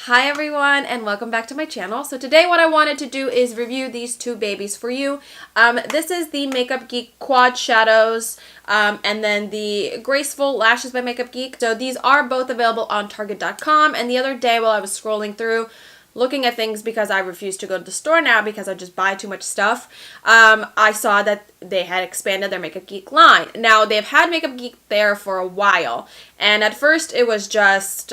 Hi everyone and welcome back to my channel. So today what I wanted to do is review these two babies for you. This is the Makeup Geek Quad Shadows and then the Graceful Lashes by Makeup Geek. So these are both available on Target.com, and the other day while I was scrolling through looking at things because I refuse to go to the store now because I just buy too much stuff, I saw that they had expanded their Makeup Geek line. Now, they've had Makeup Geek there for a while, and at first it was just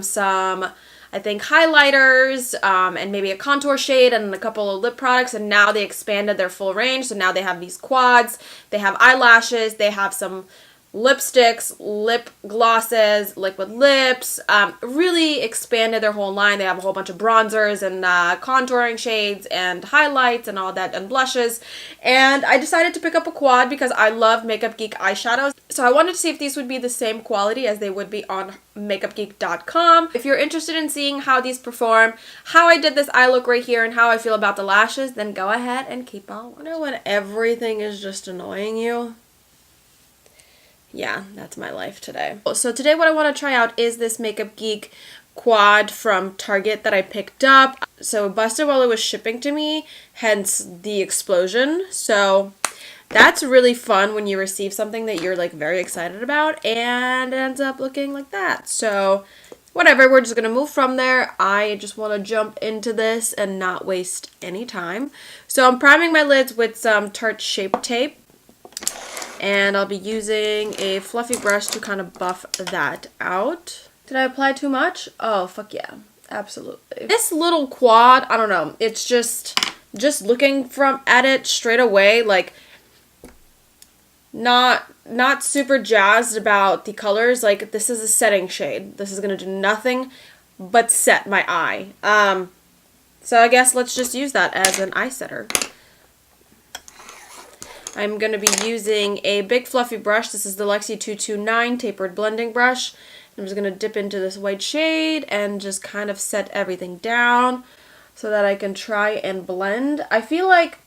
some, I think, highlighters and maybe a contour shade and a couple of lip products, and now they expanded their full range. So now they have these quads, they have eyelashes, they have some lipsticks, lip glosses, liquid lips, really expanded their whole line. They have a whole bunch of bronzers and contouring shades and highlights and all that and blushes. And I decided to pick up a quad because I love Makeup Geek eyeshadows. So I wanted to see if these would be the same quality as they would be on makeupgeek.com. If you're interested in seeing how these perform, how I did this eye look right here, and how I feel about the lashes, then go ahead and keep on. You know when everything is just annoying you? Yeah, that's my life today. So today what I want to try out is this Makeup Geek quad from Target that I picked up. So it busted while it was shipping to me, hence the explosion. So that's really fun when you receive something that you're like very excited about and it ends up looking like that. So whatever, we're just going to move from there. I just want to jump into this and not waste any time. So I'm priming my lids with some Tarte Shape Tape. And I'll be using a fluffy brush to kind of buff that out. Did I apply too much? Oh, fuck yeah. Absolutely. This little quad, I don't know. It's just looking at it straight away, like, not super jazzed about the colors. Like, this is a setting shade. This is going to do nothing but set my eye. So I guess let's just use that as an eye setter. I'm going to be using a big fluffy brush. This is the Lexi 229 tapered blending brush. I'm just going to dip into this white shade and just kind of set everything down so that I can try and blend. I feel like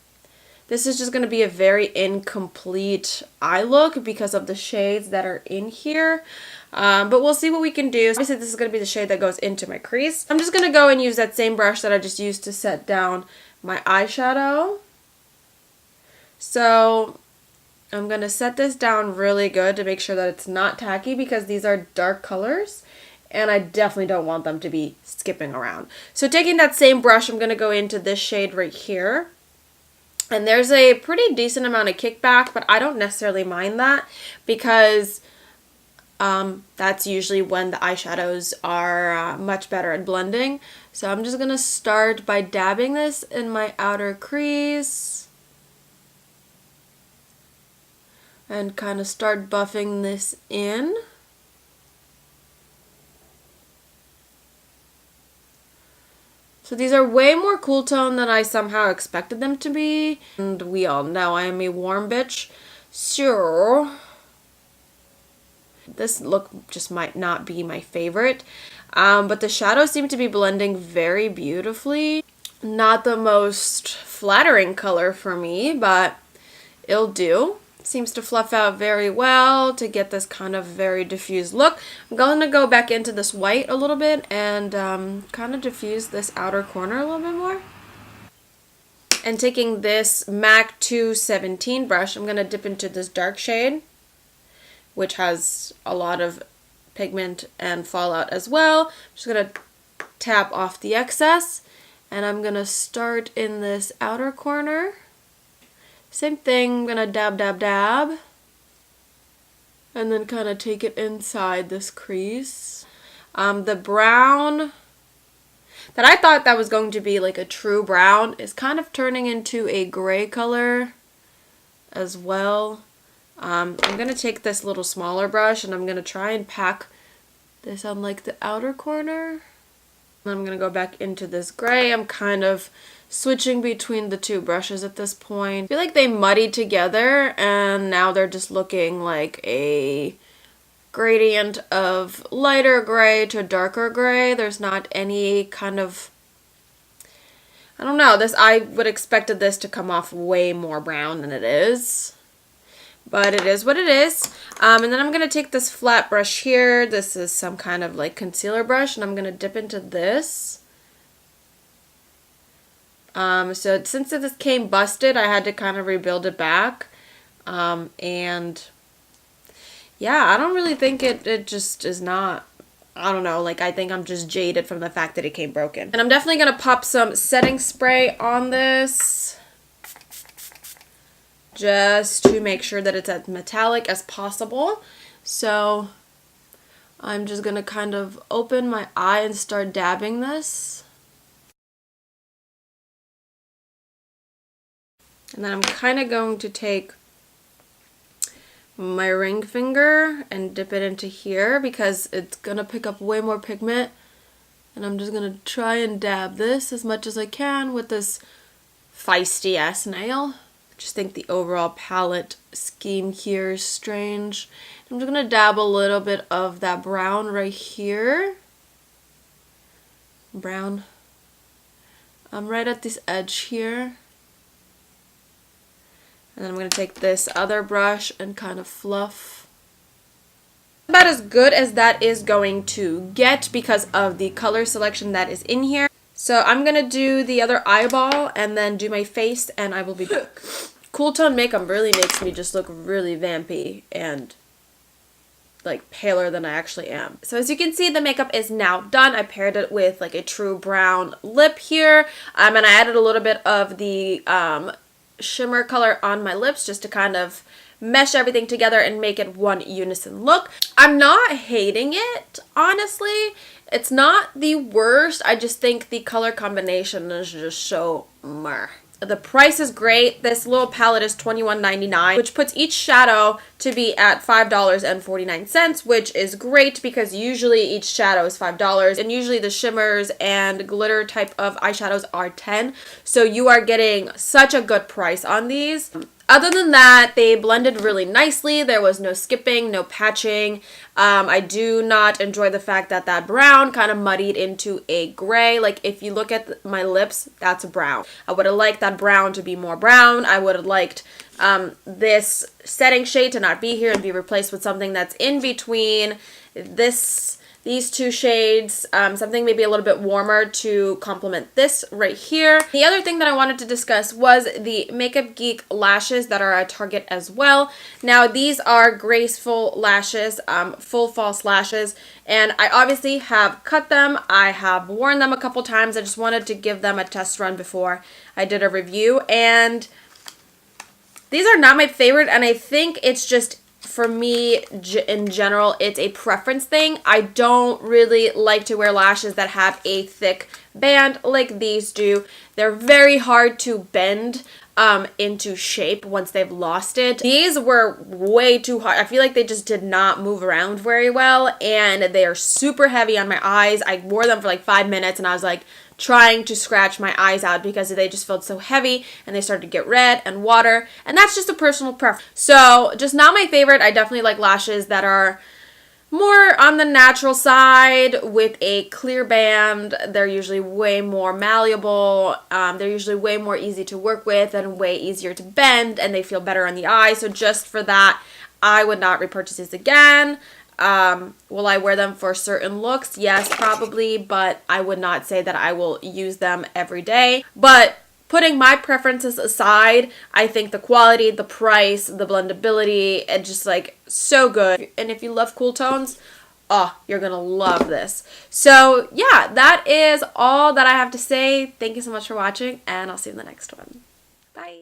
this is just going to be a very incomplete eye look because of the shades that are in here. But we'll see what we can do. Obviously, this is going to be the shade that goes into my crease. I'm just going to go and use that same brush that I just used to set down my eyeshadow. So I'm going to set this down really good to make sure that it's not tacky because these are dark colors and I definitely don't want them to be skipping around. So taking that same brush, I'm going to go into this shade right here. And there's a pretty decent amount of kickback, but I don't necessarily mind that because that's usually when the eyeshadows are much better at blending. So I'm just going to start by dabbing this in my outer crease. And kind of start buffing this in. So these are way more cool tone than I somehow expected them to be. And we all know I am a warm bitch. So this look just might not be my favorite. But the shadows seem to be blending very beautifully. Not the most flattering color for me, but it'll do. Seems to fluff out very well to get this kind of very diffused look. I'm going to go back into this white a little bit and kind of diffuse this outer corner a little bit more. And taking this MAC 217 brush, I'm going to dip into this dark shade, which has a lot of pigment and fallout as well. I'm just going to tap off the excess, and I'm going to start in this outer corner. Same thing, I'm going to dab, dab, dab, and then kind of take it inside this crease. The brown that I thought that was going to be like a true brown is kind of turning into a gray color as well. I'm going to take this little smaller brush and I'm going to try and pack this on like the outer corner. And I'm going to go back into this gray. I'm kind of switching between the two brushes at this point. I feel like they muddied together and now they're just looking like a gradient of lighter gray to darker gray. There's not any kind of, I don't know, I would expected this to come off way more brown than it is. but it is what it is. And then I'm going to take this flat brush here. This is some kind of like concealer brush, and I'm going to dip into this. So since this came busted, I had to kind of rebuild it back. And yeah, I don't really think it just is not, I don't know, like I think I'm just jaded from the fact that it came broken. And I'm definitely going to pop some setting spray on this, just to make sure that it's as metallic as possible. So I'm just going to kind of open my eye and start dabbing this. And then I'm kind of going to take my ring finger and dip it into here because it's going to pick up way more pigment. And I'm just going to try and dab this as much as I can with this feisty ass nail. I just think the overall palette scheme here is strange. I'm just going to dab a little bit of that brown right here. Brown. I'm right at this edge here. And then I'm going to take this other brush and kind of fluff. About as good as that is going to get because of the color selection that is in here. So I'm going to do the other eyeball and then do my face and I will be back. Cool tone makeup really makes me just look really vampy and like paler than I actually am. So as you can see, the makeup is now done. I paired it with like a true brown lip here. And I added a little bit of the shimmer color on my lips just to kind of mesh everything together and make it one unison look. I'm not hating it, honestly. It's not the worst. I just think the color combination is just so meh. The price is great. This little palette is $21.99, which puts each shadow to be at $5.49, which is great because usually each shadow is $5 and usually the shimmers and glitter type of eyeshadows are $10. So you are getting such a good price on these. Other than that, they blended really nicely. There was no skipping, no patching. I do not enjoy the fact that that brown kind of muddied into a gray. Like if you look at my lips, that's brown. I would have liked that brown to be more brown. I would have liked this setting shade to not be here and be replaced with something that's in between these two shades, something maybe a little bit warmer to complement this right here. The other thing that I wanted to discuss was the Makeup Geek lashes that are at Target as well. Now these are Graceful lashes, full false lashes, and I obviously have cut them. I have worn them a couple times. I just wanted to give them a test run before I did a review, and these are not my favorite, and I think it's just, for me, in general, it's a preference thing. I don't really like to wear lashes that have a thick band like these do. They're very hard to bend into shape once they've lost it. These were way too hard. I feel like they just did not move around very well, and they are super heavy on my eyes. I wore them for like 5 minutes, and I was like trying to scratch my eyes out because they just felt so heavy and they started to get red and water, and that's just a personal preference. So just not my favorite. I definitely like lashes that are more on the natural side with a clear band. They're usually way more malleable. They're usually way more easy to work with and way easier to bend, and they feel better on the eye. So just for that, I would not repurchase these again. Will I wear them for certain looks? Yes, probably, but I would not say that I will use them every day. But putting my preferences aside, I think the quality, the price, the blendability, and just like so good. And if you love cool tones, oh, you're gonna love this. So yeah, that is all that I have to say. Thank you so much for watching, and I'll see you in the next one. Bye.